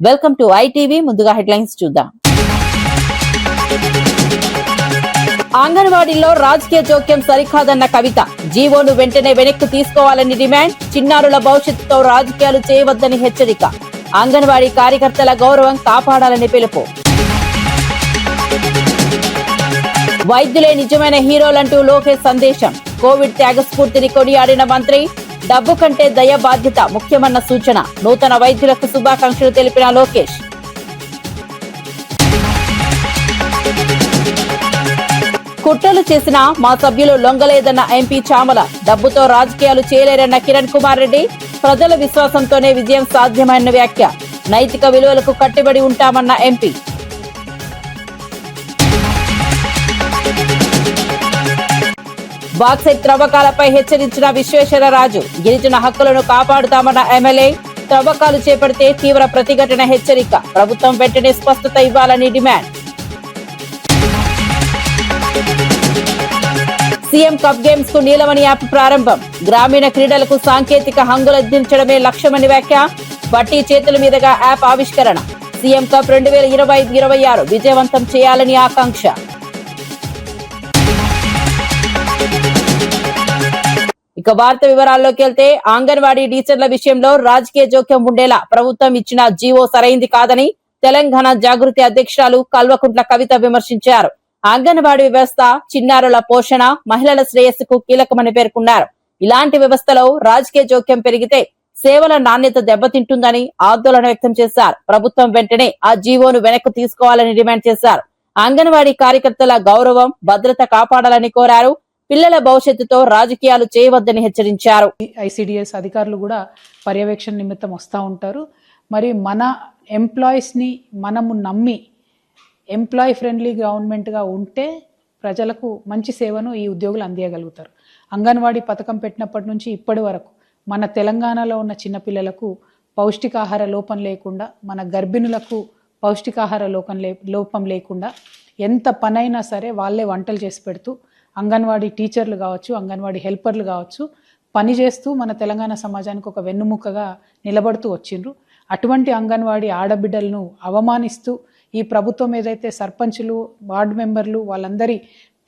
Welcome to ITV. ముందుగా headlines చూద్దాం. అంగన్వాడీలో రాజకీయ జోక్యం సరికాదన్న కవిత. జీవోను వెంటనే వెనక్కి తీసుకోవాలని డిమాండ్. చిన్నారుల భవిష్యత్తుతో రాజకీయాలు చేయవద్దని హెచ్చరిక. అంగన్వాడీ కార్యకర్తల గౌరవం కాపాడాలని పిలుపు. వైద్యులే నిజమైన హీరోలంటూ లోకేష్ సందేశం. కోవిడ్ త్యాగ స్ఫూర్తిని కొనియాడిన మంత్రి. డబ్బు కంటే దయ బాధ్యత ముఖ్యమన్న సూచన. నూతన వైద్యులకు శుభాకాంక్షలు తెలిపిన లోకేష్. కుట్రలు చేసిన మా సభ్యులు లొంగలేదన్న ఎంపీ చామల. డబ్బుతో రాజకీయాలు చేయలేరన్న కిరణ్ కుమార్ రెడ్డి. ప్రజల విశ్వాసంతోనే విజయం సాధ్యమైన వ్యాఖ్య. నైతిక విలువలకు కట్టుబడి ఉంటామన్న ఎంపీ. బాక్సైట్ త్రవ్వకాలపై హెచ్చరించిన విశ్వేశ్వరరాజు. గిరిజన హక్కులను కాపాడుతామన్న ఎమ్మెల్యే. త్రవ్వకాలు చేపడితే తీవ్ర ప్రతిఘటన హెచ్చరిక. ప్రభుత్వం వెంటనే స్పష్టత ఇవ్వాలని డిమాండ్. సీఎం కప్ గేమ్స్ కు నీలమణి యాప్ ప్రారంభం. గ్రామీణ క్రీడలకు సాంకేతిక హంగులందించడమే లక్ష్యమని వ్యాఖ్య. బట్టి చేతుల మీదుగా యాప్ ఆవిష్కరణ. సీఎం కప్ 2025-26 విజయవంతం చేయాలని ఆకాంక్ష. ఇక వార్త వివరాల్లోకి వెళ్తే, అంగన్వాడీ టీచర్ల విషయంలో రాజకీయ జోక్యం ఉండేలా ప్రభుత్వం ఇచ్చిన జీవో సరైంది కాదని తెలంగాణ జాగృతి అధ్యక్షురాలు కల్వకుంట్ల కవిత విమర్శించారు. అంగన్వాడీ వ్యవస్థ చిన్నారుల పోషణ, మహిళల శ్రేయస్సుకు కీలకమని పేర్కొన్నారు. ఇలాంటి వ్యవస్థలో రాజకీయ జోక్యం పెరిగితే సేవల నాణ్యత దెబ్బతింటుందని ఆందోళన వ్యక్తం చేశారు. ప్రభుత్వం వెంటనే ఆ జీవోను వెనక్కు తీసుకోవాలని డిమాండ్ చేశారు. అంగన్వాడీ కార్యకర్తల గౌరవం, భద్రత కాపాడాలని కోరారు. పిల్లల భవిష్యత్తుతో రాజకీయాలు చేయవద్దని హెచ్చరించారు. ఐసిడిఎస్ అధికారులు కూడా పర్యవేక్షణ నిమిత్తం వస్తూ ఉంటారు. మరి మన ఎంప్లాయీస్ ని మనము నమ్మి ఎంప్లాయీ ఫ్రెండ్లీ గవర్నమెంట్గా ఉంటే ప్రజలకు మంచి సేవను ఈ ఉద్యోగులు అందియగలుగుతారు. అంగన్వాడీ పథకం పెట్టినప్పటి నుంచి ఇప్పటి వరకు మన తెలంగాణలో ఉన్న చిన్నపిల్లలకు పౌష్టికాహార లోపం లేకుండా, మన గర్భిణులకు పౌష్టికాహార లోపం లేకుండా ఎంత పనైనా సరే వాళ్ళే వంటలు చేసి పెడుతూ, అంగన్వాడీ టీచర్లు కావచ్చు, అంగన్వాడీ హెల్పర్లు కావచ్చు, పని చేస్తూ మన తెలంగాణ సమాజానికి ఒక వెన్నుముక్కగా నిలబడుతూ వచ్చిండ్రు. అటువంటి అంగన్వాడీ ఆడబిడ్డలను అవమానిస్తూ ఈ ప్రభుత్వం ఏదైతే సర్పంచులు, వార్డు మెంబర్లు వాళ్ళందరి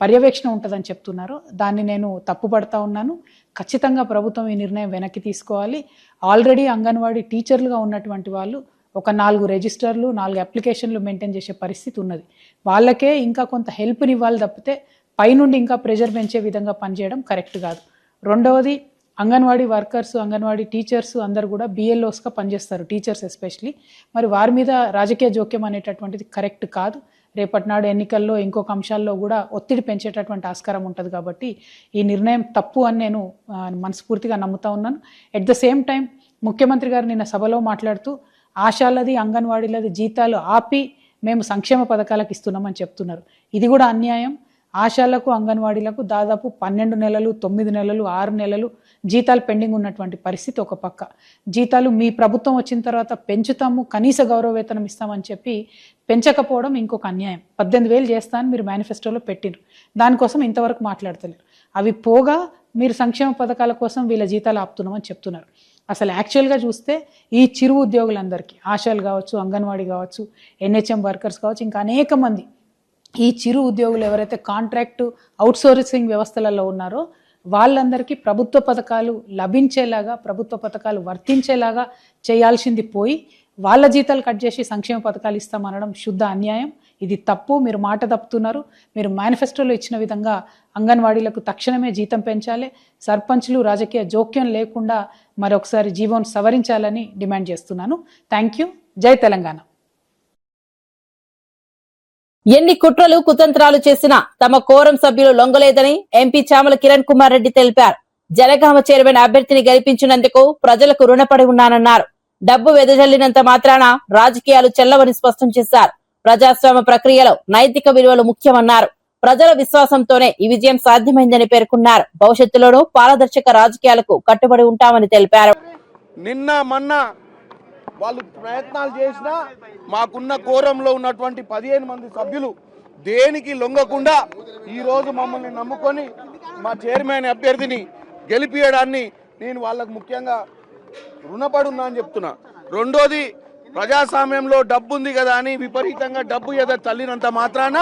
పర్యవేక్షణ ఉంటుందని చెప్తున్నారో దాన్ని నేను తప్పుపడతా ఉన్నాను. ఖచ్చితంగా ప్రభుత్వం ఈ నిర్ణయం వెనక్కి తీసుకోవాలి. ఆల్రెడీ అంగన్వాడీ టీచర్లుగా ఉన్నటువంటి వాళ్ళు ఒక 4 రిజిస్టర్లు, 4 అప్లికేషన్లు మెయింటైన్ చేసే పరిస్థితి ఉన్నది. వాళ్ళకే ఇంకా కొంత హెల్ప్ని ఇవ్వాలి తప్పితే పైనుండి ఇంకా ప్రెషర్ పెంచే విధంగా పనిచేయడం కరెక్ట్ కాదు. రెండవది, అంగన్వాడీ వర్కర్స్, అంగన్వాడీ టీచర్స్ అందరు కూడా బిఎల్ఓస్గా పనిచేస్తారు, టీచర్స్ ఎస్పెషలీ. మరి వారి మీద రాజకీయ జోక్యం అనేటటువంటిది కరెక్ట్ కాదు. రేపటి నాడు ఎన్నికల్లో ఇంకొక అంశాల్లో కూడా ఒత్తిడి పెంచేటటువంటి ఆస్కారం ఉంటుంది. కాబట్టి ఈ నిర్ణయం తప్పు అని నేను మనస్ఫూర్తిగా నమ్ముతా ఉన్నాను. ఎట్ ద సేమ్ టైం ముఖ్యమంత్రి గారు నిన్న సభలో మాట్లాడుతూ ఆశాలది, అంగన్వాడీలది జీతాలు ఆపి మేము సంక్షేమ పథకాలకు ఇస్తున్నామని చెప్తున్నారు. ఇది కూడా అన్యాయం. ఆశాలకు, అంగన్వాడీలకు దాదాపు 12 నెలలు, 9 నెలలు, 6 నెలలు జీతాలు పెండింగ్ ఉన్నటువంటి పరిస్థితి ఒక పక్క. జీతాలు మీ ప్రభుత్వం వచ్చిన తర్వాత పెంచుతాము, కనీస గౌరవ వేతనం ఇస్తామని చెప్పి పెంచకపోవడం ఇంకొక అన్యాయం. 18,000 చేస్తానని మీరు మేనిఫెస్టోలో పెట్టిండ్రు, దానికోసం ఇంతవరకు మాట్లాడతలేరు. అవి పోగా మీరు సంక్షేమ పథకాల కోసం వీళ్ళ జీతాలు ఆపుతున్నామని చెప్తున్నారు. అసలు యాక్చువల్గా చూస్తే ఈ చిరు ఉద్యోగులందరికీ, ఆశాలు కావచ్చు, అంగన్వాడీ కావచ్చు, ఎన్హెచ్ఎం వర్కర్స్ కావచ్చు, ఇంకా అనేక మంది ఈ చిరు ఉద్యోగులు ఎవరైతే కాంట్రాక్టు, అవుట్సోర్సింగ్ వ్యవస్థలలో ఉన్నారో వాళ్ళందరికీ ప్రభుత్వ పథకాలు లభించేలాగా, ప్రభుత్వ పథకాలు వర్తించేలాగా చేయాల్సింది పోయి వాళ్ళ జీతాలు కట్ చేసి సంక్షేమ పథకాలు ఇస్తామనడం శుద్ధ అన్యాయం. ఇది తప్పు. మీరు మాట తప్పుతున్నారు. మీరు మేనిఫెస్టోలో ఇచ్చిన విధంగా అంగన్వాడీలకు తక్షణమే జీతం పెంచాలి. సర్పంచ్లు రాజకీయ జోక్యం లేకుండా మరొకసారి జీవోను సవరించాలని డిమాండ్ చేస్తున్నాను. Thank you. జై తెలంగాణ. ఎన్ని కుట్రలు, కుతంత్రాలు చేసినా తమ కోరం సభ్యులు లొంగలేదని ఎంపీ చామల కిరణ్ కుమార్ రెడ్డి తెలిపారు. జనగామ చైర్మన్ అభ్యర్థిని గెలిపించినందుకు ప్రజలకు రుణపడి ఉన్నానన్నారు. డబ్బు వెదజల్లినంత మాత్రాన రాజకీయాలు చెల్లవని స్పష్టం చేశారు. ప్రజాస్వామ్య ప్రక్రియలో నైతిక విలువలు ముఖ్యమన్నారు. ప్రజల విశ్వాసంతోనే ఈ విజయం సాధ్యమైందని పేర్కొన్నారు. భవిష్యత్తులోనూ పారదర్శక రాజకీయాలకు కట్టుబడి ఉంటామని తెలిపారు. నిన్న మొన్న వాళ్ళు ప్రయత్నాలు చేసినా మాకున్న కోరంలో ఉన్నటువంటి 15 మంది సభ్యులు దేనికి లొంగకుండా ఈరోజు మమ్మల్ని నమ్ముకొని మా చైర్మన్ అభ్యర్థిని గెలిపియడాన్ని నేను వాళ్ళకు ముఖ్యంగా రుణపడి ఉన్నా అని చెప్తున్నా. రెండోది, ప్రజాస్వామ్యంలో డబ్బు ఉంది కదా అని విపరీతంగా డబ్బు ఏదో తల్లినంత మాత్రాన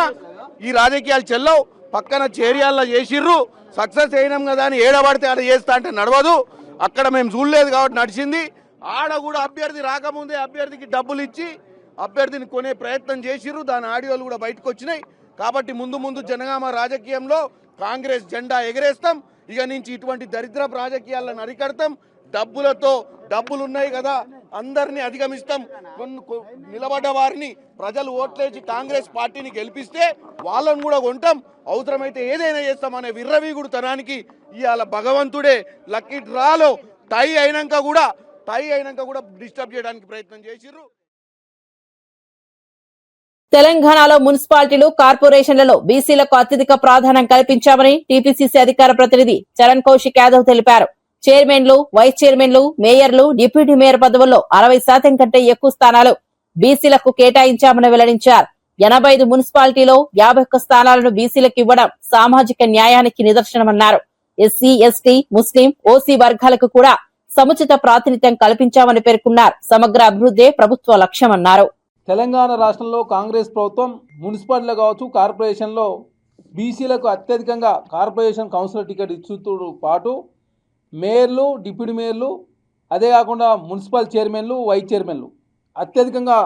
ఈ రాజకీయాలు చెల్లవు. పక్కన చేరియాల్లో చేసిర్రు, సక్సెస్ అయినాం కదా అని ఏడబడితే ఆడ చేస్తా అంటే నడవదు. అక్కడ మేము చూడలేదు కాబట్టి నడిచింది. ఆడ కూడా అభ్యర్థి రాకముందే అభ్యర్థికి డబ్బులు ఇచ్చి అభ్యర్థిని కొనే ప్రయత్నం చేసిర్రు. దాని ఆడియోలు కూడా బయటకు వచ్చినాయి. కాబట్టి ముందు జనగామ రాజకీయంలో కాంగ్రెస్ జెండా ఎగరేస్తాం. ఇక నుంచి ఇటువంటి దరిద్ర రాజకీయాలను అరికడతాం. డబ్బులతో డబ్బులున్నాయి కదా అందరినీ అధిగమిస్తాం. నిలబడ్డ వారిని ప్రజలు ఓట్లేసి కాంగ్రెస్ పార్టీని గెలిపిస్తే వాళ్ళని కూడా కొంటాం. అవసరమైతే ఏదైనా చేస్తామనే విర్రవీగుడు తనానికి ఇవాళ భగవంతుడే లక్కీ డ్రాలో టై అయినాక కూడా డిస్టర్బ్ చేయడానికి ప్రయత్నం చేసిర్రు. తెలంగాణలో మున్సిపాలిటీలు కార్పొరేషన్లలో బీసీలకు అత్యధిక ప్రాధాన్యం కల్పించామని టీపీసీసీ అధికార ప్రతినిధి చరణ్ కౌశిక్ యాదవ్ తెలిపారు. చైర్మన్లు, వైస్ చైర్మన్లు, మేయర్లు, డిప్యూటీ మేయర్ పదవుల్లో 60% కంటే ఎక్కువ స్థానాలు బీసీలకు కేటాయించామని వెల్లడించారు. 85 మున్సిపాలిటీలో 51 స్థానాలను బీసీలకు ఇవ్వడం సామాజిక న్యాయానికి నిదర్శనమన్నారు. ఎస్సీ, ఎస్టీ, ముస్లిం, ఓసీ వర్గాలకు కూడా సముచిత ప్రాతినిధ్యం కల్పించామని పేర్కొన్నారు. సమగ్ర అభివృద్ధే ప్రభుత్వ లక్ష్యమన్నారు. తెలంగాణ రాష్ట్రంలో కాంగ్రెస్ ప్రభుత్వం మున్సిపాలిటీలో కావచ్చు, కార్పొరేషన్లో బీసీలకు అత్యధికంగా కార్పొరేషన్ కౌన్సిలర్ టికెట్ ఇచ్చుతూ పాటు మేయర్లు, డిప్యూటీ మేయర్లు, అదే కాకుండా మున్సిపల్ చైర్మన్లు, వైస్ చైర్మన్లు అత్యధికంగా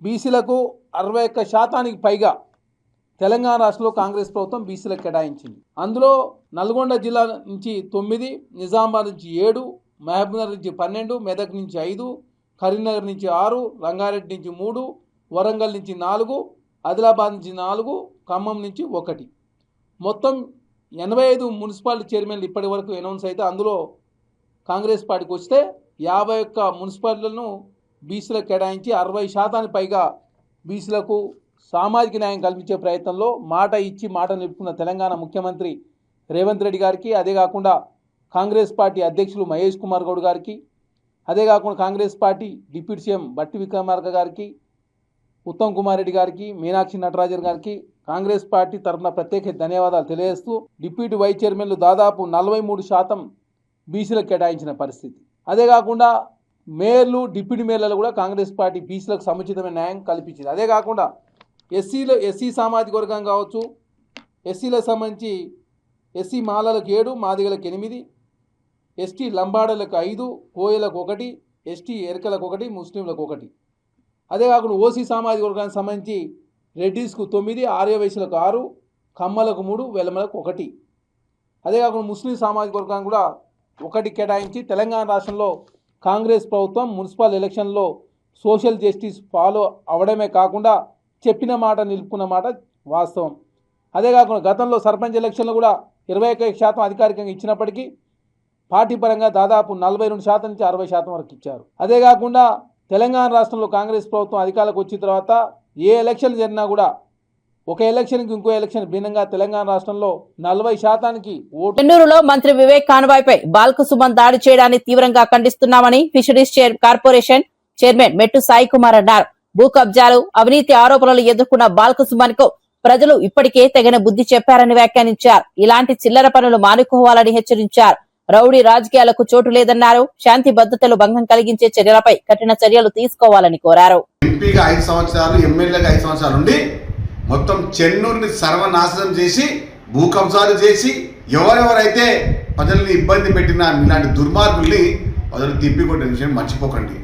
బీసీలకు 61% పైగా తెలంగాణ రాష్ట్రంలో కాంగ్రెస్ ప్రభుత్వం బీసీలకు కేటాయించింది. అందులో నల్గొండ జిల్లా నుంచి 9, నిజామాబాద్ నుంచి 7, మహబూబ్నగర్ నుంచి 12, మెదక్ నుంచి 5, కరీంనగర్ నుంచి 6, రంగారెడ్డి నుంచి 3, వరంగల్ నుంచి 4, ఆదిలాబాద్ నుంచి 4, ఖమ్మం నుంచి 1. మొత్తం 85 మున్సిపాలిటీ చైర్మన్లు ఇప్పటి వరకు అనౌన్స్ అయితే అందులో కాంగ్రెస్ పార్టీకి వస్తే 51 మున్సిపాలిటీలను బీసీలకు కేటాయించి 60% పైగా బీసీలకు సామాజిక న్యాయం కల్పించే ప్రయత్నంలో మాట ఇచ్చి మాట నిలుపుకున్న తెలంగాణ ముఖ్యమంత్రి రేవంత్ రెడ్డి గారికి, అదే కాకుండా కాంగ్రెస్ పార్టీ అధ్యక్షులు మహేష్ కుమార్ గౌడ్ గారికి, అదే కాకుండా కాంగ్రెస్ పార్టీ డిప్యూటీ సీఎం బట్టి విక్రమార్క గారికి, ఉత్తమ్ కుమార్ రెడ్డి గారికి, మీనాక్షి నటరాజన్ గారికి కాంగ్రెస్ పార్టీ తరఫున ప్రత్యేక ధన్యవాదాలు తెలియజేస్తూ డిప్యూటీ వైస్ చైర్మన్లు దాదాపు 43% బీసీలకు కేటాయించిన పరిస్థితి. అదే కాకుండా మేయర్లు, డిప్యూటీ మేయర్లలో కూడా కాంగ్రెస్ పార్టీ బీసీలకు సముచితమైన న్యాయం కల్పించింది. అదే కాకుండా ఎస్సీ సామాజిక వర్గం కావచ్చు, ఎస్సీలకు సంబంధించి ఎస్సీ మాలలకు 7, మాదిగలకు 8, ఎస్టీ లంబాడలకు 5, కోయలకు 1, ఎస్టీ ఎరకలకు 1, ముస్లింలకు 1. అదే కాకుండా ఓసీ సామాజిక వర్గానికి సంబంధించి రెడ్డిస్కు 9, ఆర్యవైశ్యులకు 6, కమ్మలకు 3, వెలమలకు 1. అదే కాకుండా ముస్లిం సామాజిక వర్గాన్ని కూడా 1 కేటాయించి తెలంగాణ రాష్ట్రంలో కాంగ్రెస్ ప్రభుత్వం మున్సిపల్ ఎలక్షన్లో సోషల్ జస్టిస్ ఫాలో అవడమే కాకుండా చెప్పిన మాట నిలుపుకున్న మాట వాస్తవం. అదే కాకుండా గతంలో సర్పంచ్ ఎలక్షన్లో కూడా 21% అధికారికంగా ఇచ్చినప్పటికీ పార్టీ పరంగా దాదాపు 42% నుంచి 60% వరకు ఇచ్చారు. అదే కాకుండా తెలంగాణ రాష్ట్రంలో కాంగ్రెస్ ప్రభుత్వం అధికారులకు వచ్చిన తర్వాత ఏ ఎలక్షన్ జరిగినా కూడా ఒక ఎలక్షన్కి ఇంకో ఎలక్షన్ భిన్నంగా తెలంగాణ రాష్ట్రంలో 40% ఓటు. చెన్నూరులో మంత్రి వివేక్ కాన్వాయ్పై బాల్క సుమన్ దాడి చేయడాన్ని తీవ్రంగా ఖండిస్తున్నామని ఫిషరీస్ కార్పొరేషన్ చైర్మన్ మెట్టు సాయి కుమార్ అన్నారు. భూ కబ్జాలు, అవినీతి ఆరోపణలు ఎదుర్కొన్న బాల్క సుమన్ కు ప్రజలు ఇప్పటికే తగిన బుద్ధి చెప్పారని వ్యాఖ్యానించారు. ఇలాంటి చిల్లర పనులు మానుకోవాలని హెచ్చరించారు. రౌడీ రాజకీయాలకు చోటు లేదన్నారు. శాంతి భద్రతలు భంగం కలిగించే చర్యలపై కఠిన చర్యలు తీసుకోవాలని కోరారు. ఎంపీగా 5 సంవత్సరాలు, ఎమ్మెల్యేగా 5 సంవత్సరాలు ఉండి మొత్తం చెన్నూరుని సర్వనాశనం చేసి భూ కబ్జాలు చేసి ఎవరెవరైతే ప్రజల్ని ఇబ్బంది పెట్టిన ఇలాంటి దుర్మార్గుల్ని ప్రజలు తిప్పికొట్టే విషయం మర్చిపోకండి.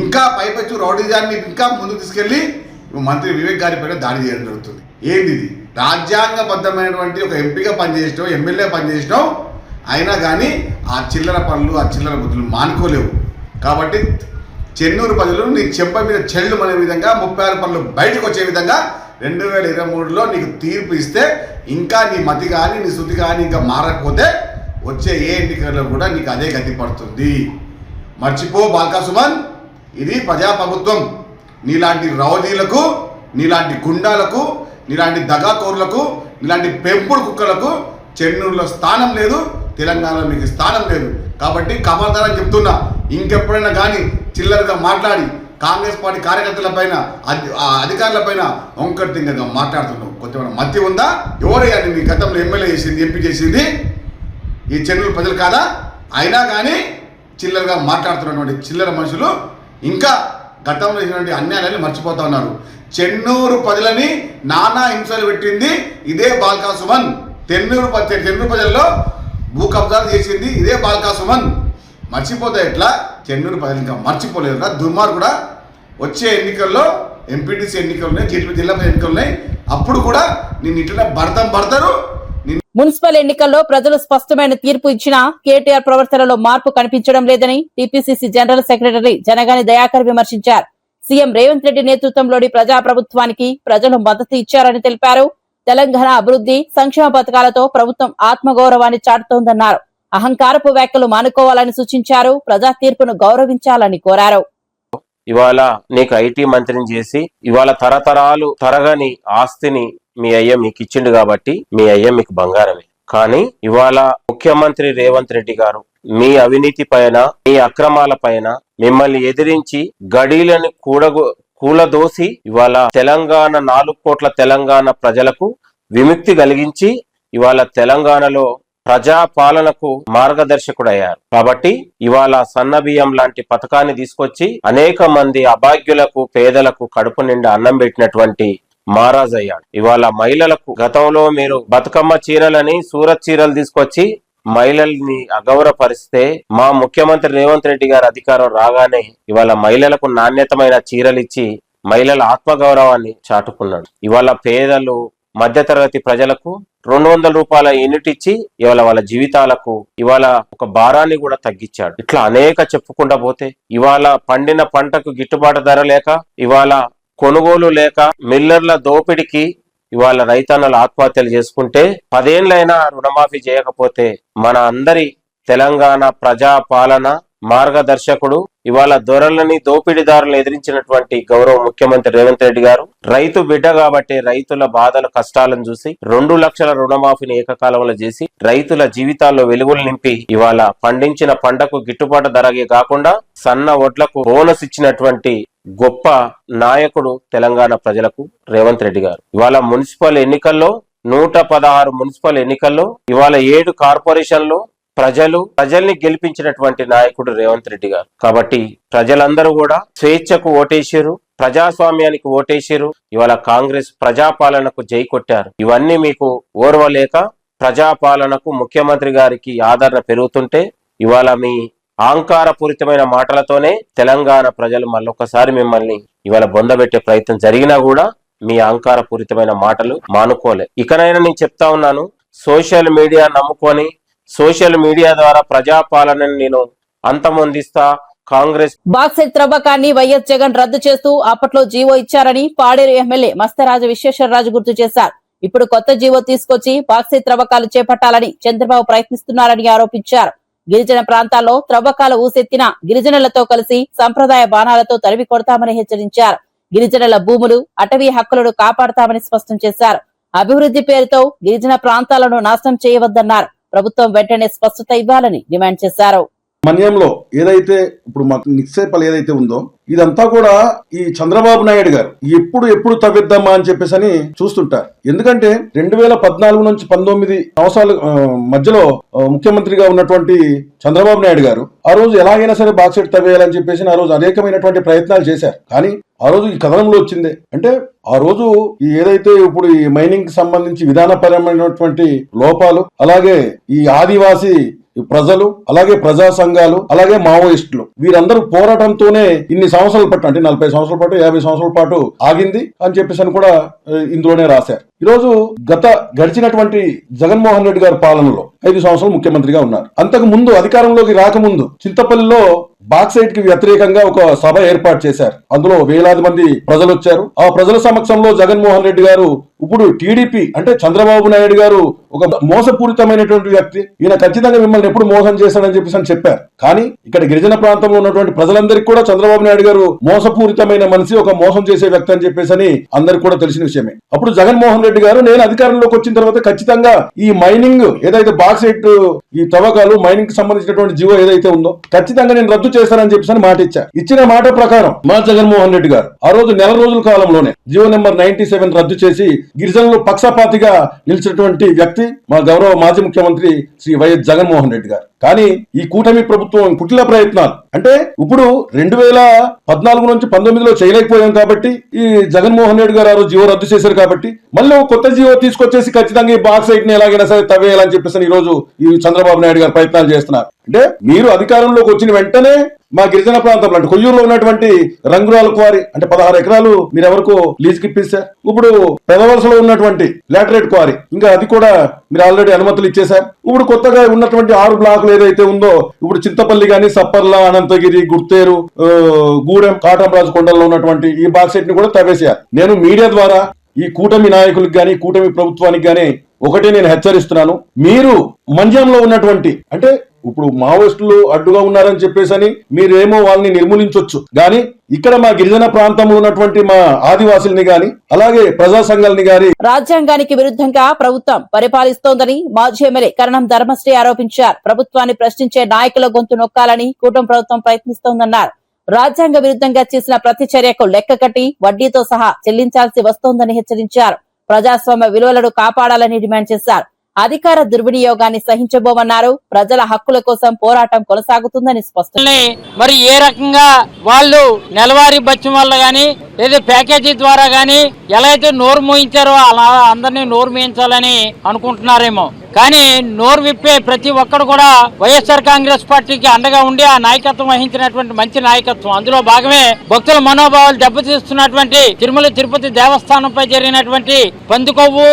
ఇంకా పైపచ్చు రౌడీజాన్ని ఇంకా ముందుకు తీసుకెళ్లి మంత్రి వివేక్ గారి పైన దాడి చేయడం జరుగుతుంది. ఏంది ఇది? రాజ్యాంగబద్ధమైనటువంటి ఒక ఎంపీగా పనిచేసినావు, ఎమ్మెల్యే పనిచేసినావు, అయినా కానీ ఆ చిల్లర పనులు, ఆ చిల్లర బుద్ధులు మానుకోలేవు. కాబట్టి చెన్నూరు ప్రజలు నీ చెంప మీద చెల్లు అనే విధంగా 36 పనులు బయటకు వచ్చే విధంగా 2023లో నీకు తీర్పు ఇస్తే ఇంకా నీ మతి కానీ నీ శృతి కానీ ఇంకా మారకపోతే వచ్చే ఏ ఎన్నికల్లో కూడా నీకు అదే గతి పడుతుంది. మర్చిపో బాల్కా సుమన్, ఇది ప్రజాప్రభుత్వం. నీలాంటి రౌడీలకు, నీలాంటి గుండాలకు, నీలాంటి దగాకోరులకు, నీలాంటి పెంపుడు కుక్కలకు చెన్నూరులో స్థానం లేదు, తెలంగాణలో మీకు స్థానం లేదు. కాబట్టి కమల్దారని చెప్తున్నా, ఇంకెప్పుడైనా కానీ చిల్లరగా మాట్లాడి కాంగ్రెస్ పార్టీ కార్యకర్తల పైన, అధికారుల పైన వంకర్తింగగా మాట్లాడుతున్నావు. కొంచెం మధ్య ఉందా? ఎవరయ్యా నీ గతంలో ఎమ్మెల్యే చేసింది, ఎంపీ చేసింది? ఈ చెన్నూరు ప్రజలు కాదా? అయినా కానీ చిల్లరగా మాట్లాడుతున్నటువంటి చిల్లర మనుషులు ఇంకా గతంలో చేసినటువంటి అన్యాయాలను మర్చిపోతా ఉన్నారు. చెన్నూరు ప్రజలని నానా హింసలు పెట్టింది ఇదే బాల్కా సుమన్. చెన్నూరు ప్రజల్లో భూ కబ్జాలు చేసింది ఇదే బాల్కా సుమన్. మర్చిపోతే ఎట్లా? చెన్నూరు ప్రజలు ఇంకా మర్చిపోలేదు కదా దుర్మార్గుడా. వచ్చే ఎన్నికల్లో ఎంపీటీసీ ఎన్నికలు ఉన్నాయి, జిల్లా ఎన్నికలు ఉన్నాయి. అప్పుడు కూడా నేను ఇట్లా భర్తరు. మున్సిపల్ ఎన్నికల్లో ప్రజలు స్పష్టమైన తీర్పు ఇచ్చినా కేటీఆర్ ప్రవర్తనలో మార్పు కనిపించడం లేదని TPCC general secretary Janagani Dayakar విమర్శించారు. సీఎం రేవంత్ రెడ్డి నేతృత్వంలోని ప్రజాప్రభుత్వానికి ప్రజలు మద్దతు ఇచ్చారని తెలిపారు. తెలంగాణ అభివృద్ధి సంక్షేమ పథకాలతో ప్రభుత్వం ఆత్మగౌరవాన్ని చాటుతోందన్నారు. అహంకారపు వ్యాఖ్యలు మానుకోవాలని సూచించారు. ప్రజా తీర్పును గౌరవించాలని కోరారు. ఇవాళ నీకు ఐటీ మంత్రిని చేసి ఇవాళ తరతరాలు తరగని ఆస్తిని మీ అయ్య మీకు ఇచ్చిండు కాబట్టి మీ అయ్య మీకు బంగారమే. కానీ ఇవాళ ముఖ్యమంత్రి రేవంత్ రెడ్డి గారు మీ అవినీతి పైన మీ అక్రమాల పైన మిమ్మల్ని ఎదిరించి గడీలను కూలదోసి ఇవాళ తెలంగాణ 4 కోట్ల తెలంగాణ ప్రజలకు విముక్తి కలిగించి ఇవాళ తెలంగాణలో ప్రజా పాలనకు మార్గదర్శకుడయ్యారు. కాబట్టి ఇవాళ సన్నబియ్యం లాంటి పథకాన్ని తీసుకొచ్చి అనేక మంది అభాగ్యులకు పేదలకు కడుపు నిండా అన్నం పెట్టినటువంటి మహారాజ్ అయ్యాడు. ఇవాళ మహిళలకు గతంలో మీరు బతుకమ్మ చీరలని సూరత్ చీరలు తీసుకొచ్చి మహిళల్ని అగౌరవపరిస్తే మా ముఖ్యమంత్రి రేవంత్ రెడ్డి గారు అధికారం రాగానే ఇవాళ మహిళలకు నాణ్యతమైన చీరలు ఇచ్చి మహిళల ఆత్మగౌరవాన్ని చాటుకున్నాడు. ఇవాళ పేదలు మధ్యతరగతి ప్రజలకు 200 రూపాయల యూనిట్ ఇచ్చి ఇవాళ వాళ్ళ జీవితాలకు ఇవాళ ఒక భారాన్ని కూడా తగ్గించాడు. ఇట్లా అనేక చెప్పుకుంటా పోతే ఇవాళ పండిన పంటకు గిట్టుబాటు ధర లేక ఇవాళ కొనుగోలు లేక మిల్లర్ల దోపిడికి ఇవాళ రైతన్నలు ఆత్మహత్యలు చేసుకుంటే 10 ఏళ్లైనా రుణమాఫీ చేయకపోతే మన అందరి తెలంగాణ ప్రజా పాలన మార్గదర్శకుడు ఇవాళ దొరలని దోపిడీదారులను ఎదిరించినటువంటి గౌరవ ముఖ్యమంత్రి రేవంత్ రెడ్డి గారు రైతు బిడ్డ కాబట్టి రైతుల బాధల కష్టాలను చూసి 2 లక్షల రుణమాఫీని ఏకకాలంలో చేసి రైతుల జీవితాల్లో వెలుగులు నింపి ఇవాళ పండించిన పంటకు గిట్టుబాటు ధరగే కాకుండా సన్న వడ్లకు బోనస్ ఇచ్చినటువంటి గొప్ప నాయకుడు తెలంగాణ ప్రజలకు రేవంత్ రెడ్డి గారు. ఇవాళ మున్సిపల్ ఎన్నికల్లో 116 మున్సిపల్ ఎన్నికల్లో ఇవాళ 7 కార్పొరేషన్లు ప్రజల్ని గెలిపించినటువంటి నాయకుడు రేవంత్ రెడ్డి గారు. కాబట్టి ప్రజలందరూ కూడా స్వేచ్ఛకు ఓటేసారు, ప్రజాస్వామ్యానికి ఓటేసారు. ఇవాళ కాంగ్రెస్ ప్రజాపాలనకు జై కొట్టారు. ఇవన్నీ మీకు ఓర్వలేక ప్రజాపాలనకు ముఖ్యమంత్రి గారికి ఆదరణ పెరుగుతుంటే ఇవాళ మీ అహంకారపూరితమైన మాటలతోనే తెలంగాణ ప్రజలు మళ్ళొకసారి మిమ్మల్ని ఇవాళ బొందబెట్టే ప్రయత్నం జరిగినా కూడా మీ అహంకారపూరితమైన మాటలు మానుకోలే. ఇకనైనా నేను చెప్తా ఉన్నాను, సోషల్ మీడియా నమ్ముకొని సోషల్ మీడియా ద్వారా ప్రజాపాలనని నేను అంతమొందిస్తా. కాంగ్రెస్ బాక్సైట్ త్రవ్వకాన్ని వైఎస్ జగన్ రద్దు చేస్తూ అప్పట్లో జీవో ఇచ్చారని పాడేరు ఎమ్మెల్యే మస్తరాజు విశ్వేశ్వరరాజు గుర్తు చేశారు. ఇప్పుడు కొత్త జీవో తీసుకొచ్చి బాక్సైట్ త్రవ్వకాలు చేపట్టాలని చంద్రబాబు ప్రయత్నిస్తున్నారని ఆరోపించారు. గిరిజన ప్రాంతాల్లో త్రవ్వకాలు ఊసెత్తిన గిరిజనులతో కలిసి సంప్రదాయ బాణాలతో తరిమి కొడతామని హెచ్చరించారు. గిరిజనుల భూములు అటవీ హక్కులను కాపాడతామని స్పష్టం చేశారు. అభివృద్ధి పేరుతో గిరిజన ప్రాంతాలను నాశనం చేయవద్దన్నారు. ప్రభుత్వం వెంటనే స్పష్టత ఇవ్వాలని డిమాండ్ చేశారు. మన్యంలో ఏదైతే ఇప్పుడు మాకు నిక్షేపాలు ఏదైతే ఉందో ఇదంతా కూడా ఈ చంద్రబాబు నాయుడు గారు ఎప్పుడు తవ్విద్దామా అని చెప్పేసి అని చూస్తుంటారు. ఎందుకంటే 2014 నుంచి 19 సంవత్సరాల మధ్యలో ముఖ్యమంత్రిగా ఉన్నటువంటి చంద్రబాబు నాయుడు గారు ఆ రోజు ఎలాగైనా సరే బాక్సైట్ తవ్వేయాలని చెప్పేసి ఆ రోజు అనేకమైనటువంటి ప్రయత్నాలు చేశారు. కానీ ఆ రోజు ఈ కథనంలో వచ్చిందే అంటే ఆ రోజు ఏదైతే ఇప్పుడు ఈ మైనింగ్ కి సంబంధించి విధానపరమైనటువంటి లోపాలు, అలాగే ఈ ఆదివాసీ ప్రజలు, అలాగే ప్రజా సంఘాలు, అలాగే మావోయిస్టులు వీరందరూ పోరాటంతోనే ఇన్ని సంవత్సరాల పాటు అంటే 40 సంవత్సరాల పాటు 50 సంవత్సరాల పాటు ఆగింది అని చెప్పేసి అని కూడా ఇందులోనే రాశారు. ఈరోజు గడిచినటువంటి జగన్మోహన్ రెడ్డి గారి పాలనలో 5 సంవత్సరాలు ముఖ్యమంత్రిగా ఉన్నారు. అంతకు ముందు అధికారంలోకి రాకముందు చింతపల్లిలో బాక్సైట్ కి వ్యతిరేకంగా ఒక సభ ఏర్పాటు చేశారు. అందులో వేలాది మంది ప్రజలు వచ్చారు. ఆ ప్రజల సమక్షంలో జగన్మోహన్ రెడ్డి గారు ఇప్పుడు టీడీపీ అంటే చంద్రబాబు నాయుడు గారు ఒక మోసపూరితమైనటువంటి వ్యక్తి, ఈయన ఖచ్చితంగా మిమ్మల్ని ఎప్పుడు మోసం చేశాడని చెప్పేసి అని చెప్పారు. కానీ ఇక్కడ గిరిజన ప్రాంతంలో ఉన్నటువంటి ప్రజలందరికీ కూడా చంద్రబాబు నాయుడు గారు మోసపూరితమైన మనిషి, ఒక మోసం చేసే వ్యక్తి అని చెప్పేసి అని అందరికి కూడా తెలిసిన విషయమే. అప్పుడు జగన్మోహన్ రెడ్డి గారు నేను అధికారంలోకి వచ్చిన తర్వాత ఖచ్చితంగా ఈ మైనింగ్ ఏదైతే బాక్సైట్ ఈ తవ్వకాలు మైనింగ్ కి సంబంధించినటువంటి జీవో ఏదైతే ఉందో ఖచ్చితంగా నేను రద్దు చేస్తానని చెప్పేసి మాట ఇచ్చిన మాట ప్రకారం మా జగన్మోహన్ రెడ్డి గారు ఆ రోజు నెల రోజుల కాలంలోనే జీవో నెంబర్ 97 రద్దు చేసి గిరిజనులు పక్షపాతిగా నిలిచినటువంటి వ్యక్తి మా గౌరవ మాజీ ముఖ్యమంత్రి శ్రీ వైఎస్ జగన్మోహన్ రెడ్డి గారు. కానీ ఈ కూటమి ప్రభుత్వం కుటిల ప్రయత్నాలు అంటే ఇప్పుడు 2014 నుంచి 19లో చేయలేకపోయాం కాబట్టి ఈ జగన్మోహన్ రెడ్డి గారు జీవో రద్దు చేశారు కాబట్టి మళ్ళీ ఒక కొత్త జీవో తీసుకొచ్చేసి ఖచ్చితంగా ఈ బాక్సైట్ ని ఎలాగైనా సరే తవ్వేయాలని చెప్పేసి ఈ రోజు ఈ చంద్రబాబు నాయుడు గారు ప్రయత్నాలు చేస్తున్నారు. అంటే మీరు అధికారంలోకి వచ్చిన వెంటనే మా గిరిజన ప్రాంతంలో అంటే కొయ్యూరులో ఉన్నటువంటి రంగురాల క్వారీ అంటే 16 ఎకరాలు మీరు ఎవరికో లీజుకి ఇప్పిస్తారు. ఇప్పుడు పెదవలసలో ఉన్నటువంటి లాటరైట్ క్వారీ ఇంకా అది కూడా మీరు ఆల్రెడీ అనుమతులు ఇచ్చేశారు. ఇప్పుడు కొత్తగా ఉన్నటువంటి 6 బ్లాకులు ఏదైతే ఉందో ఇప్పుడు చింతపల్లి గాని సప్పర్ల, అనంతగిరి, గుర్తేరు, గూడెం, కాటంరాజు కొండల్లో ఉన్నటువంటి ఈ బాక్సైట్ ని కూడా తవ్వేశారు. నేను మీడియా ద్వారా ఈ కూటమి నాయకులకు గాని కూటమి ప్రభుత్వానికి గాని ఒకటే నేను హెచ్చరిస్తున్నాను, మీరు మంజంలో ఉన్నటువంటి అంటే ఇప్పుడు మావోయిస్టులు అడ్డుగా ఉన్నారని చెప్పేసి మీరేమో వాళ్ళని నిర్మూలించవచ్చు, కానీ ఇక్కడ మా గిరిజన ప్రాంతంలో ఉన్నటువంటి మా ఆదివాసుల్ని గాని అలాగే ప్రజా సంఘాలని గాని రాజ్యాంగానికి విరుద్ధంగా ప్రభుత్వం పరిపాలిస్తోందని మాజీ ఎమ్మెల్యే కరణం ధర్మశ్రీ ఆరోపించారు. ప్రభుత్వాన్ని ప్రశ్నించే నాయకుల గొంతు నొక్కాలని కూటమి ప్రభుత్వం ప్రయత్నిస్తోందన్నారు. రాజ్యాంగ విరుద్ధంగా చేసిన ప్రతి చర్యకు లెక్క కట్టి వడ్డీతో సహా చెల్లించాల్సి వస్తోందని హెచ్చరించారు. ప్రజాస్వామ్య విలువలను కాపాడాలని డిమాండ్ చేశారు. అధికార దుర్వినియోగాన్ని సహించబోమన్నారు. ప్రజల హక్కుల కోసం పోరాటం కొనసాగుతుందని స్పష్టం. మరి ఏ రకంగా వాళ్ళు నెలవారీ బత్యం వల్ల గాని లేదా ప్యాకేజీ ద్వారా గాని ఎలా అయితే నోరు మోయించారో అలా అందరినీ నోరు మోయించాలని అనుకుంటున్నారేమో, కానీ నోరు విప్పే ప్రతి ఒక్కరు కూడా వైఎస్ఆర్ కాంగ్రెస్ పార్టీకి అండగా ఉండి ఆ నాయకత్వం వహించినటువంటి మంచి నాయకత్వం. అందులో భాగమే భక్తుల మనోభావాలు దెబ్బతీస్తున్నటువంటి తిరుమల తిరుపతి దేవస్థానంపై జరిగినటువంటి పంది కొవ్వు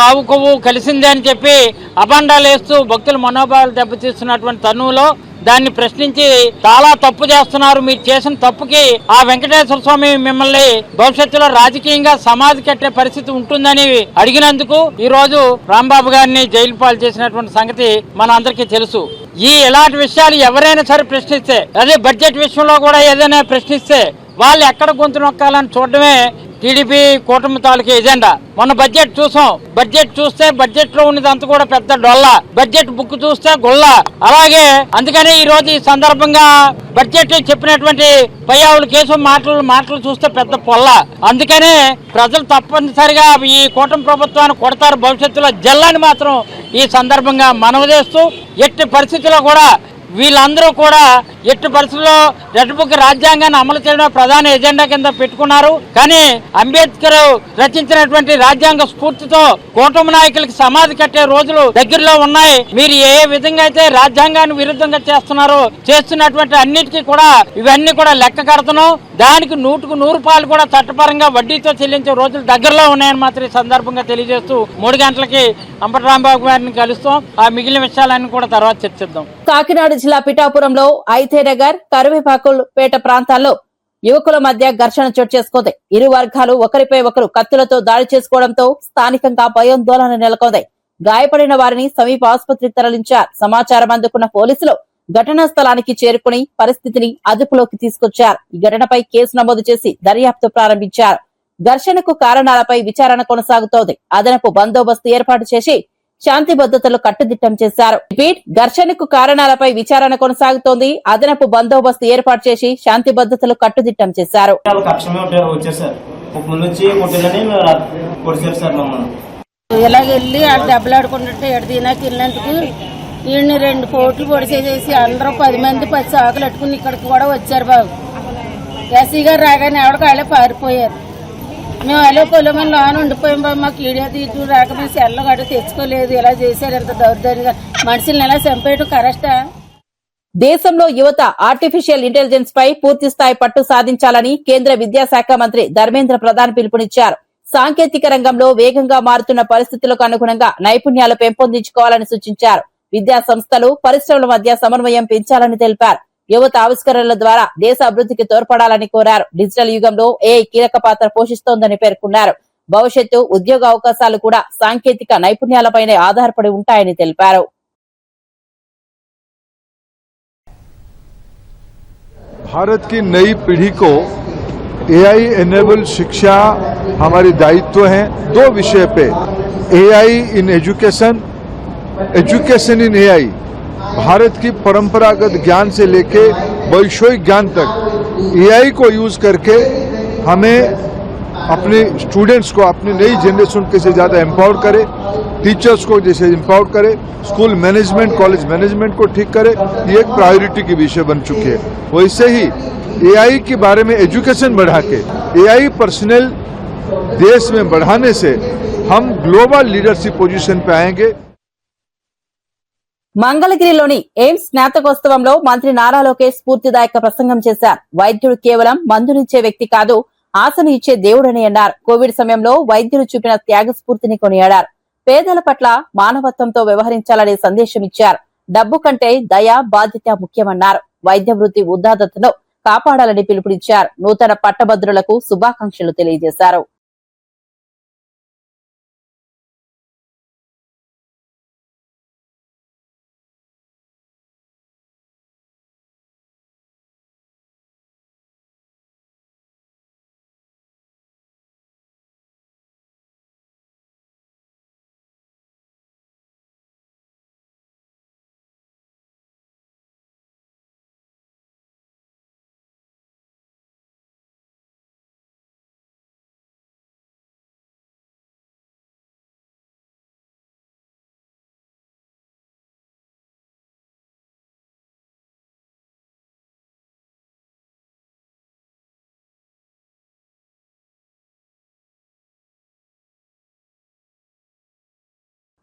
ఆవు కొవ్వు కలిసిందే అని చెప్పి అబండాలు వేస్తూ భక్తుల మనోభావాలు దెబ్బతీస్తున్నటువంటి తరుణంలో దాన్ని ప్రశ్నించి చాలా తప్పు చేస్తున్నారు, మీరు చేసిన తప్పుకి ఆ వెంకటేశ్వర స్వామి మిమ్మల్ని భవిష్యత్తులో రాజకీయంగా సమాధి కట్టే పరిస్థితి ఉంటుందని అడిగినందుకు ఈ రోజు రాంబాబు గారిని జైలు పాలు చేసినటువంటి సంగతి మన అందరికీ తెలుసు. ఇలాంటి విషయాలు ఎవరైనా సరే ప్రశ్నిస్తే, అదే బడ్జెట్ విషయంలో కూడా ఏదైనా ప్రశ్నిస్తే వాళ్ళు ఎక్కడ గొంతు నొక్కాలని చూడడమే టీడీపీ కూటమి తాలూకు ఎజెండా. మొన్న బడ్జెట్ చూసాం, బడ్జెట్ చూస్తే బడ్జెట్ లో ఉన్నదంతా కూడా పెద్ద డొల్ల, బడ్జెట్ బుక్ చూస్తే గొల్ల. అలాగే అందుకని ఈ రోజు ఈ సందర్భంగా బడ్జెట్ చెప్పినటువంటి పయ్యావుల కేసు మాటలు చూస్తే పెద్ద పొల్ల. అందుకనే ప్రజలు తప్పనిసరిగా ఈ కూటమి ప్రభుత్వాన్ని కొడతారు భవిష్యత్తులో జల్లని మాత్రం ఈ సందర్భంగా మనవి చేస్తూ, ఎట్టి పరిస్థితుల్లో కూడా వీళ్ళందరూ కూడా ఎట్టి పరిస్థితుల్లో రెడ్ బుక్ రాజ్యాంగాన్ని అమలు చేయడం ప్రధాన ఎజెండా కింద పెట్టుకున్నారు. కానీ అంబేద్కర్ రచించినటువంటి రాజ్యాంగ స్ఫూర్తితో కూటమి నాయకులకి సమాధి కట్టే రోజులు దగ్గరలో ఉన్నాయి. మీరు ఏ విధంగా అయితే రాజ్యాంగాన్ని విరుద్ధంగా చేస్తున్నారో చేస్తున్నటువంటి అన్నిటికీ కూడా ఇవన్నీ కూడా లెక్క కడుతున్నాం. దానికి 100% కూడా చట్టపరంగా వడ్డీతో చెల్లించే రోజులు దగ్గరలో ఉన్నాయని మాత్రం ఈ సందర్భంగా తెలియజేస్తూ 3 గంటలకి అంబటి రాంబాబు గారిని కలుస్తాం. ఆ మిగిలిన విషయాలన్నీ కూడా తర్వాత చర్చిద్దాం. కాకినాడ జిల్లా పిఠాపురంలో ఐతేనగర్, కరివేపాకులపేట ప్రాంతాల్లో యువకుల మధ్య ఘర్షణ చోటు చేసుకుంది. ఇరు వర్గాలు ఒకరిపై ఒకరు కత్తులతో దాడి చేసుకోవడంతో స్థానికంగా భయాందోళన నెలకొంది. గాయపడిన వారిని సమీప ఆసుపత్రికి తరలించారు. సమాచారం అందుకున్న పోలీసులు ఘటనా స్థలానికి చేరుకుని పరిస్థితిని అదుపులోకి తీసుకొచ్చారు. ఈ ఘటనపై కేసు నమోదు చేసి దర్యాప్తు ప్రారంభించారు. ఘర్షణకు కారణాలపై విచారణ కొనసాగుతోంది. అదనపు బందోబస్తు ఏర్పాటు చేసి శాంతి భద్రతలు కట్టుదిట్టం చేశారు. ఘర్షణకు కారణాలపై విచారణ కొనసాగుతోంది. అదనపు బందోబస్తు ఏర్పాటు చేసి శాంతి భద్రతలు కట్టుదిట్టం చేశారు. ఇలాగెళ్ళి ఆ దెబ్బలాడుకుంటుంటే ఎడదీనాకి వెళ్ళినందుకు వీడిని 2 పోట్లు పొడిసేసేసి అందరూ 10 మంది 10 చాకులు అట్టుకుని ఇక్కడికి కూడా వచ్చారు బాబు. ఎస్సీ గారు రాగానే ఎవరికి వాళ్ళే పారిపోయారు. మేము అలా పొలమని లోన ఉండిపోయాం బాబు. మాకు ఈడియా తీర్చు రాక మేము సెల్ల గడ్డ తెచ్చుకోలేదు. ఇలా చేశారు, ఎంత దౌర్జన్యంగా మనుషుల్ని ఎలా చంపేయటం కరెక్టా? దేశంలో యువత ఆర్టిఫిషియల్ ఇంటెలిజెన్స్ పై పూర్తి స్థాయి పట్టు సాధించాలని కేంద్ర విద్యాశాఖ మంత్రి ధర్మేంద్ర ప్రధాన్ పిలుపునిచ్చారు. సాంకేతిక రంగంలో వేగంగా మారుతున్న పరిస్థితులకు అనుగుణంగా నైపుణ్యాలు పెంపొందించుకోవాలని సూచించారు. విద్యా సంస్థలు, పరిశ్రమల మధ్య సమన్వయం పెంచాలని తెలిపారు. యువత ఆవిష్కరణల ద్వారా దేశ అభివృద్ధికి తోడ్పడాలని కోరారు. డిజిటల్ యుగంలో ఏఐ కీలక పాత్ర పోషిస్తోందని పేర్కొన్నారు. భవిష్యత్తు ఉద్యోగ అవకాశాలు కూడా సాంకేతిక నైపుణ్యాలపైనే ఆధారపడి ఉంటాయని తెలిపారు. भारत की नई पीढ़ी को एआई एनेबल शिक्षा हमारी दायित्व हैं। 2 विषय पे AI in education, education in AI, Bharat की परंपरागत ज्ञान से लेके वैश्विक ज्ञान तक AI को यूज करके हमें अपने स्टूडेंट्स को, अपनी नई जनरेशन के से ज़्यादा एम्पावर करे, टीचर्स को जैसे एम्पावर करे, स्कूल मैनेजमेंट, कॉलेज मैनेजमेंट को ठीक करे, ये एक प्रायोरिटी की विषय बन चुकी है। वैसे ही AI के बारे में एजुकेशन बढ़ा के AI पर्सनल देश में बढ़ाने से हम ग्लोबल लीडरशिप पोजीशन पे आएंगे। మంగళగిరిలోని ఎయిమ్స్ స్నాతకోత్సవంలో మంత్రి నారా లోకేష్ స్ఫూర్తిదాయక ప్రసంగం చేశారు. వైద్యుడు కేవలం మందునిచ్చే వ్యక్తి కాదు, ఆశను ఇచ్చే దేవుడని అన్నారు. కోవిడ్ సమయంలో వైద్యులు చూపిన త్యాగ స్ఫూర్తిని కొనియాడారు. పేదల పట్ల మానవత్వంతో వ్యవహరించాలనే సందేశం ఇచ్చారు. డబ్బు కంటే దయ, బాధ్యత ముఖ్యమన్నారు. వైద్య వృత్తి ఉదాత్తతను కాపాడాలని పిలుపునిచ్చారు. నూతన పట్టభద్రులకు శుభాకాంక్షలు తెలియజేశారు.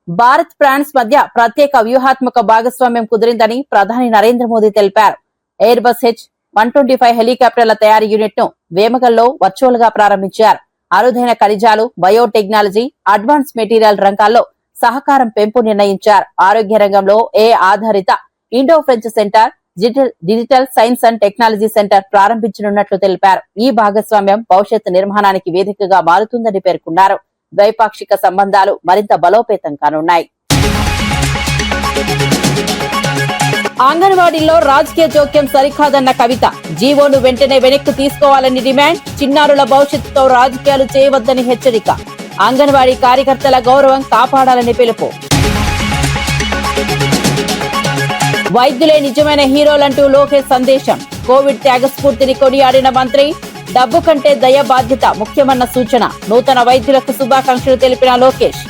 భారత్ ఫ్రాన్స్ మధ్య ప్రత్యేక వ్యూహాత్మక భాగస్వామ్యం కుదిరిందని ప్రధాని నరేంద్ర మోదీ తెలిపారు. ఎయిర్ బస్ H-125 హెలికాప్టర్ల తయారీ యూనిట్ ను వేమగల్లో వర్చువల్ గా ప్రారంభించారు. అరుదైన ఖనిజాలు, బయోటెక్నాలజీ, అడ్వాన్స్ మెటీరియల్ రంగాల్లో సహకారం పెంపు నిర్ణయించారు. ఆరోగ్య రంగంలో ఆధారిత Indo French centre, digital science and technology centre ప్రారంభించనున్నట్లు తెలిపారు. ఈ భాగస్వామ్యం భవిష్యత్ నిర్మాణానికి వేదికగా మారుతుందని పేర్కొన్నారు. ద్వైపాక్షిక సంబంధాలు మరింత బలోపేతం కానున్నాయి. అంగన్వాడీల్లో రాజకీయ జోక్యం సరికాదన్న కవిత. జీవోను వెంటనే వెనక్కి తీసుకోవాలని డిమాండ్. చిన్నారుల భవిష్యత్తుతో రాజకీయాలు చేయవద్దని హెచ్చరిక. అంగన్వాడీ కార్యకర్తల గౌరవం కాపాడాలని పిలుపు. వైద్యులే నిజమైన హీరోలంటూ లోకేష్ సందేశం. కోవిడ్ త్యాగ స్ఫూర్తిని కొనియాడిన మంత్రి. డబ్బు కంటే దయ, బాధ్యత ముఖ్యమన్న సూచన. నూతన వైద్యులకు శుభాకాంక్షలు తెలిపిన లోకేష్.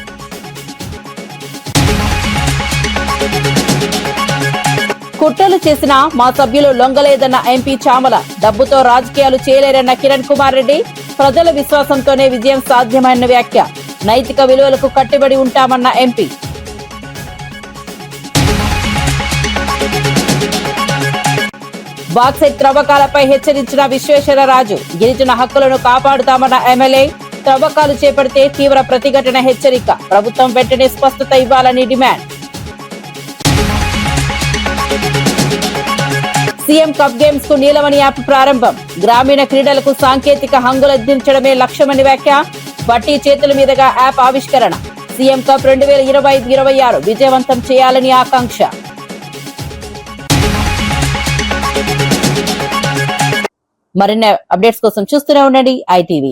కుట్రలు చేసిన మా సభ్యులు లొంగలేదన్న ఎంపీ చామల. డబ్బుతో రాజకీయాలు చేయలేరన్న కిరణ్ కుమార్ రెడ్డి. ప్రజల విశ్వాసంతోనే విజయం సాధ్యమైన వ్యాఖ్య. నైతిక విలువలకు కట్టుబడి ఉంటామన్న ఎంపీ. బాక్సైట్ త్రవ్వకాలపై హెచ్చరించిన విశ్వేశ్వరరాజు. గిరిజన హక్కులను కాపాడుతామన్న ఎమ్మెల్యే. త్రవ్వకాలు చేపడితే తీవ్ర ప్రతిఘటన హెచ్చరిక. ప్రభుత్వం వెంటనే స్పష్టత ఇవ్వాలని డిమాండ్. సీఎం కప్ గేమ్స్ కు నీలమణి యాప్ ప్రారంభం. గ్రామీణ క్రీడలకు సాంకేతిక హంగులందించడమే లక్ష్యమని వ్యాఖ్య. బట్టి చేతుల మీదుగా యాప్ ఆవిష్కరణ. సీఎం కప్ 2025-26 విజయవంతం చేయాలని ఆకాంక్ష. మరిన్ని అప్డేట్స్ కోసం చూస్తూనే ఉండండి ITV.